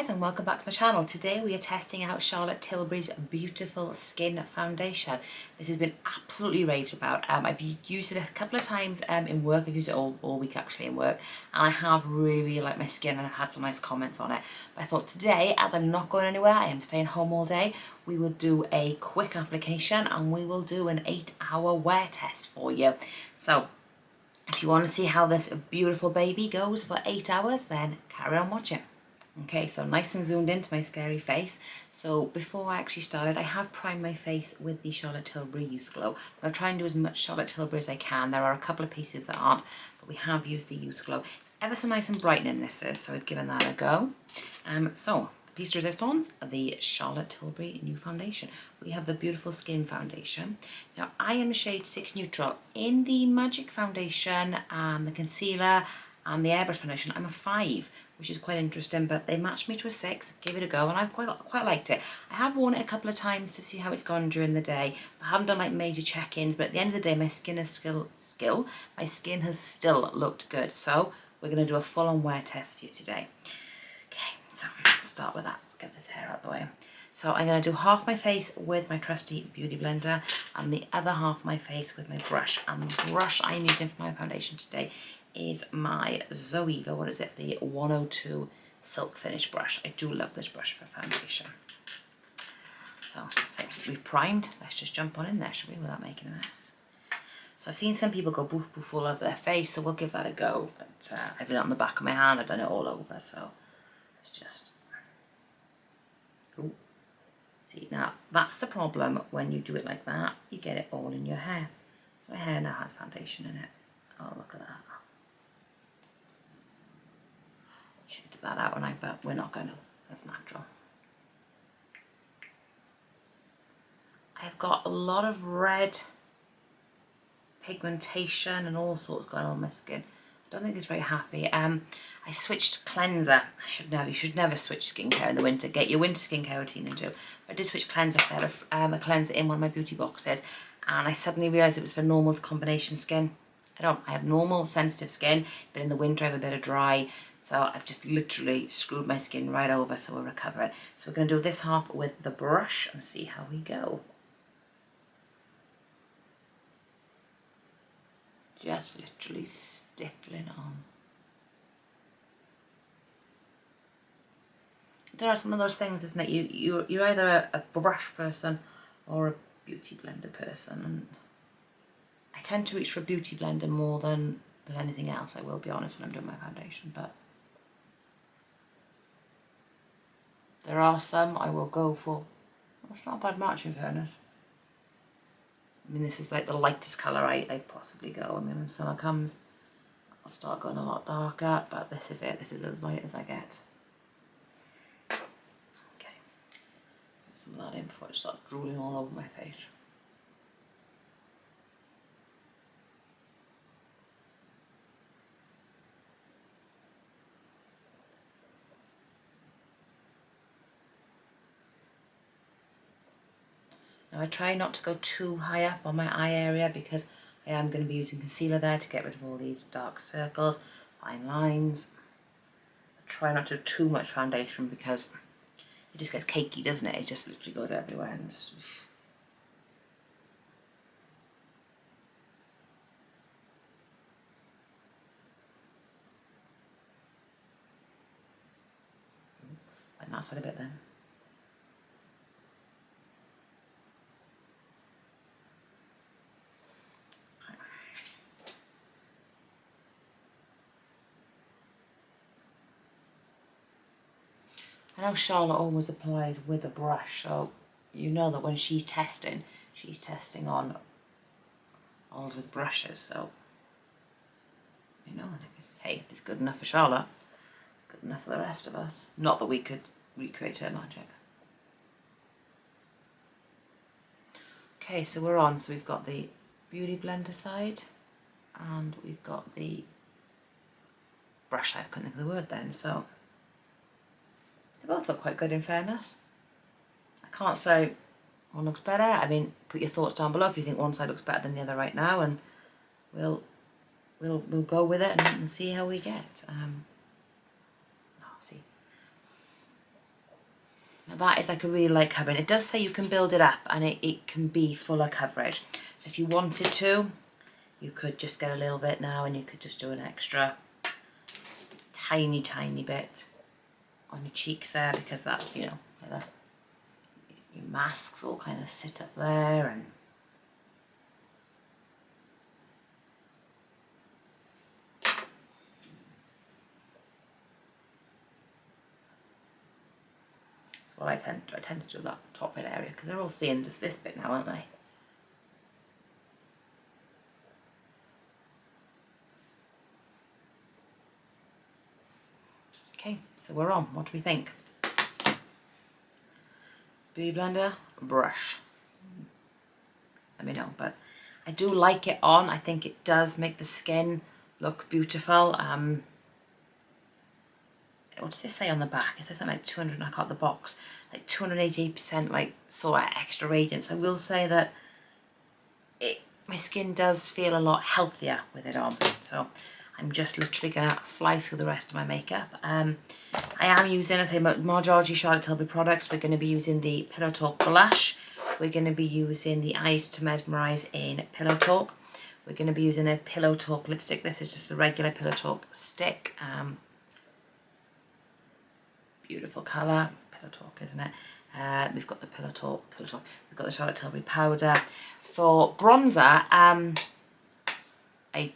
guys, and welcome back to my channel. Today we are testing out Charlotte Tilbury's Beautiful Skin Foundation. This has been absolutely raved about. I've used it a couple of times in work. I've used it all week actually in work, and I have really liked my skin and I've had some nice comments on it. But I thought today, as I'm not going anywhere, I am staying home all day, we would do a quick application and we will do an 8-hour wear test for you. So if you want to see how this beautiful baby goes for 8 hours, then carry on watching. Okay, so nice and zoomed into my scary face. So before I actually started, I have primed my face with the Charlotte Tilbury Youth Glow. I'm going to try and do as much Charlotte Tilbury as I can. There are a couple of pieces that aren't, but we have used the Youth Glow. It's ever so nice and brightening, this is, so we've given that a go. So the piece de resistance, the Charlotte Tilbury New Foundation. We have the Beautiful Skin Foundation. Now I am shade 6 Neutral. In the Magic Foundation and the concealer and the airbrush foundation, I'm a 5, which is quite interesting, but they matched me to a 6. Give it a go, and I've quite liked it. I have worn it a couple of times to see how it's gone during the day. I haven't done like major check-ins, but at the end of the day, my skin has still looked good. So we're going to do a full-on wear test for you today. Okay, so let's start with that. Let's get this hair out of the way. So I'm going to do half my face with my trusty beauty blender and the other half of my face with my brush. And the brush I'm using for my foundation today is my Zoeva, what is it, the 102 Silk Finish brush. I do love this brush for foundation. So we've primed, let's just jump on in there, shall we, without making a mess. So I've seen some people go boof boof all over their face, so we'll give that a go. But I've done it on the back of my hand, I've done it all over, so let's just... Ooh. See, now that's the problem when you do it like that, you get it all in your hair. So my hair now has foundation in it. Oh, look at that. Should do that out, but we're not going to. That's natural. I've got a lot of red pigmentation and all sorts going on my skin. I don't think it's very happy. I switched cleanser. You should never switch skincare in the winter. Get your winter skincare routine and do. But I did switch cleanser. I had a cleanser in one of my beauty boxes, and I suddenly realised it was for normal to combination skin. I have normal sensitive skin, but in the winter I have a bit of dry. So I've just literally screwed my skin right over, so we'll recover it. So we're going to do this half with the brush and see how we go. Just literally stippling on. I don't know, it's one of those things, isn't it? You're either a brush person or a beauty blender person. And I tend to reach for a beauty blender more than anything else, I will be honest, when I'm doing my foundation. But there are some I will go for. Well, it's not a bad match in fairness. I mean, this is like the lightest colour I possibly go. I mean, when summer comes, I'll start going a lot darker, but this is it. This is as light as I get. Okay. Get some of that in before I start drooling all over my face. Now I try not to go too high up on my eye area because I am going to be using concealer there to get rid of all these dark circles, fine lines. I try not to do too much foundation because it just gets cakey, doesn't it? It just literally goes everywhere and just... Like that side a bit then. I know Charlotte always applies with a brush, so you know that when she's testing on all with brushes, so you know, and I guess, hey, if it's good enough for Charlotte, good enough for the rest of us. Not that we could recreate her magic. Okay, so we're on, so we've got the beauty blender side and we've got the brush side. I couldn't think of the word then, so they both look quite good in fairness. I can't say one looks better. I mean, put your thoughts down below if you think one side looks better than the other right now, and we'll go with it and see how we get. See, Now that is like a really light covering. It does say you can build it up and it can be fuller coverage. So if you wanted to, you could just get a little bit now and you could just do an extra tiny bit on your cheeks there, because that's, you know, where your masks all kind of sit up there. And that's what I tend to do. I tend to do that top bit area because they're all seeing just this bit now, aren't they? Okay, so we're on. What do we think? Beauty blender, brush. Let me know, but I do like it on. I think it does make the skin look beautiful. What does it say on the back? It says something like 200, I got the box, like 288% like sort of extra radiance. I will say that my skin does feel a lot healthier with it on. So I'm just literally gonna fly through the rest of my makeup. I am using, I say, majority Charlotte Tilbury products. We're going to be using the Pillow Talk blush. We're going to be using the Eyes to Mesmerize in Pillow Talk. We're going to be using a Pillow Talk lipstick. This is just the regular Pillow Talk stick. Beautiful colour, Pillow Talk, isn't it? We've got the Pillow Talk, we've got the Charlotte Tilbury powder. For bronzer, I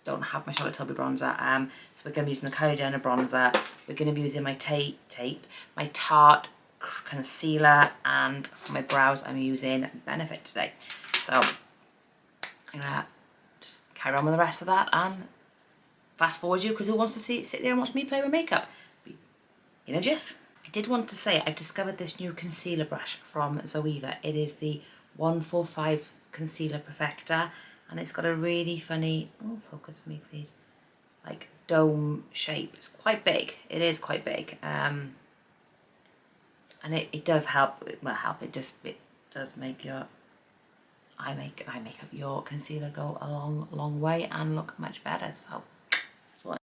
don't have my Charlotte Tilbury bronzer, so we're going to be using the Kylie Jenner bronzer. We're going to be using my my Tarte concealer, and for my brows I'm using Benefit today. So I'm going to just carry on with the rest of that and fast forward you, because who wants to sit there and watch me play with makeup? In a jiff. I did want to say I've discovered this new concealer brush from Zoeva. It is the 145 Concealer Perfector, and it's got a really funny, oh focus for me please, like dome shape. It's quite big, it is quite big, and it does help, it does make your eye makeup, your concealer go a long way and look much better. So that's what.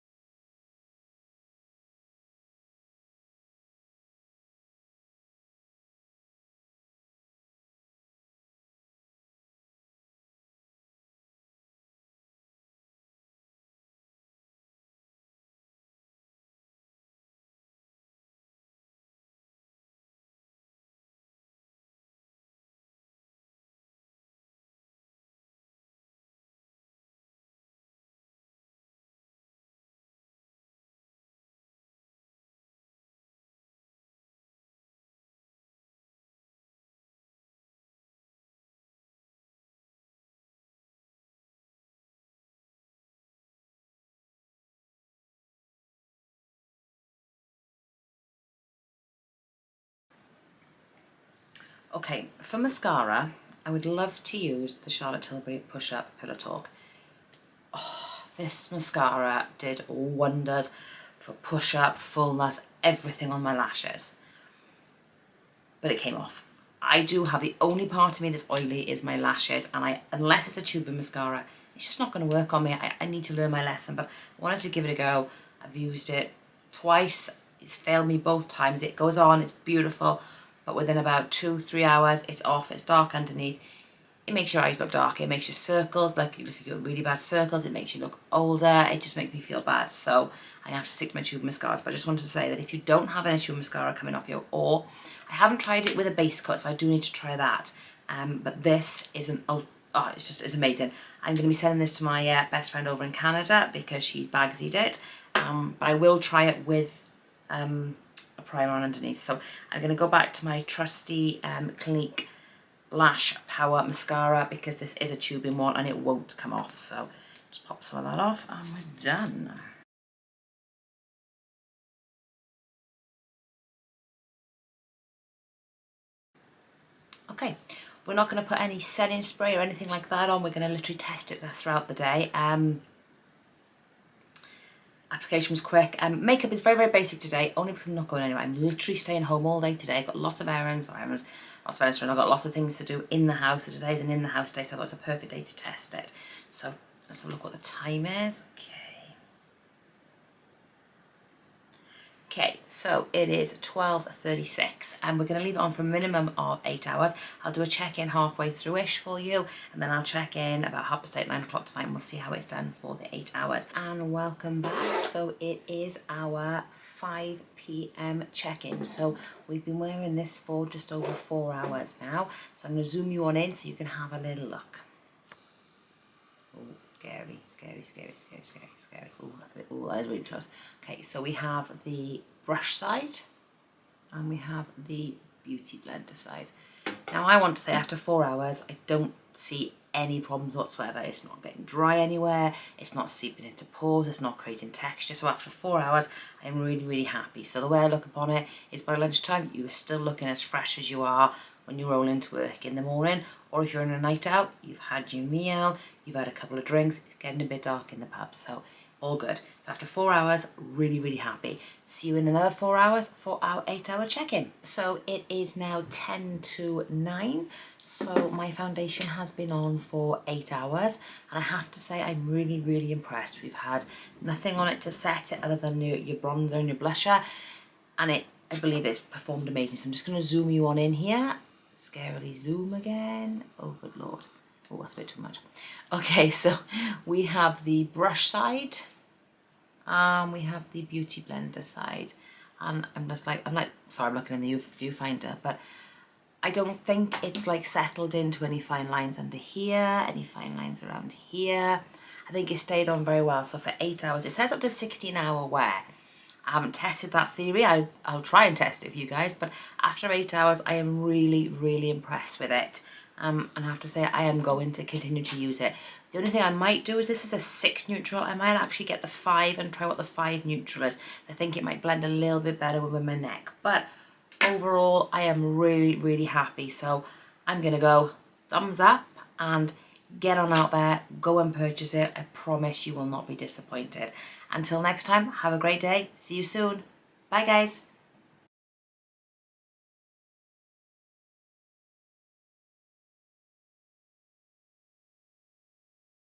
Okay, for mascara, I would love to use the Charlotte Tilbury Push Up Pillow Talk. Oh, this mascara did wonders for push up, fullness, everything on my lashes. But it came off. I do have, the only part of me that's oily is my lashes, and unless it's a tube of mascara, it's just not going to work on me. I need to learn my lesson, but I wanted to give it a go. I've used it twice. It's failed me both times. It goes on, it's beautiful, but within about 2-3 hours, it's off. It's dark underneath. It makes your eyes look dark. It makes your circles, like you got really bad circles. It makes you look older. It just makes me feel bad. So I have to stick to my tube mascaras. But I just wanted to say that if you don't have any tube mascara coming off you, or I haven't tried it with a base coat, so I do need to try that. But this is it's amazing. I'm going to be sending this to my best friend over in Canada because she's Bagsied it. But I will try it with a primer on underneath. So I'm going to go back to my trusty Clinique Lash Power Mascara, because this is a tubing one and it won't come off. So just pop some of that off and we're done. Okay, we're not going to put any setting spray or anything like that on. We're going to literally test it throughout the day. Application was quick. Makeup is very basic today, only because I'm not going anywhere. I'm literally staying home all day today. I've got lots of errands, I've got lots of things to do in the house. So today's an in the house day, so I thought it was a perfect day to test it. So let's have a look what the time is. Okay, so it is 12:36 and we're going to leave it on for a minimum of 8 hours. I'll do a check-in halfway through-ish for you, and then I'll check in about 8:30, 9 o'clock tonight, and we'll see how it's done for the 8 hours. And welcome back. So it is our 5 p.m. check-in. So we've been wearing this for just over 4 hours now. So I'm going to zoom you on in so you can have a little look. Oh, scary, scary, scary, scary, scary, scary. Oh, that's a bit, oh, that is really close. Okay, so we have the brush side and we have the beauty blender side. Now I want to say after 4 hours, I don't see any problems whatsoever. It's not getting dry anywhere, it's not seeping into pores, it's not creating texture. So after 4 hours, I'm really, really happy. So the way I look upon it is by lunchtime, you are still looking as fresh as you are when you roll into work in the morning, or if you're on a night out, you've had your meal, you've had a couple of drinks, it's getting a bit dark in the pub, so all good. So after 4 hours, really, really happy. See you in another 4 hours for our 8-hour check-in. So it is now 10 to 9. So my foundation has been on for 8 hours. And I have to say, I'm really, really impressed. We've had nothing on it to set it other than your bronzer and your blusher. And I believe it's performed amazing. So I'm just going to zoom you on in here. Scarily zoom again. Oh, good Lord. Oh, that's a bit too much. Okay, so we have the brush side. We have the beauty blender side, and I'm sorry, I'm looking in the viewfinder, but I don't think it's like settled into any fine lines under here, any fine lines around here. I think it stayed on very well. So for 8 hours, it says up to 16-hour wear. I haven't tested that theory. I'll try and test it for you guys, but after 8 hours, I am really, really impressed with it. And I have to say, I am going to continue to use it. The only thing I might do is, this is a 6 neutral. I might actually get the 5 and try what the 5 neutral is. I think it might blend a little bit better with my neck. But overall, I am really, really happy. So I'm going to go thumbs up and get on out there. Go and purchase it. I promise you will not be disappointed. Until next time, have a great day. See you soon. Bye, guys.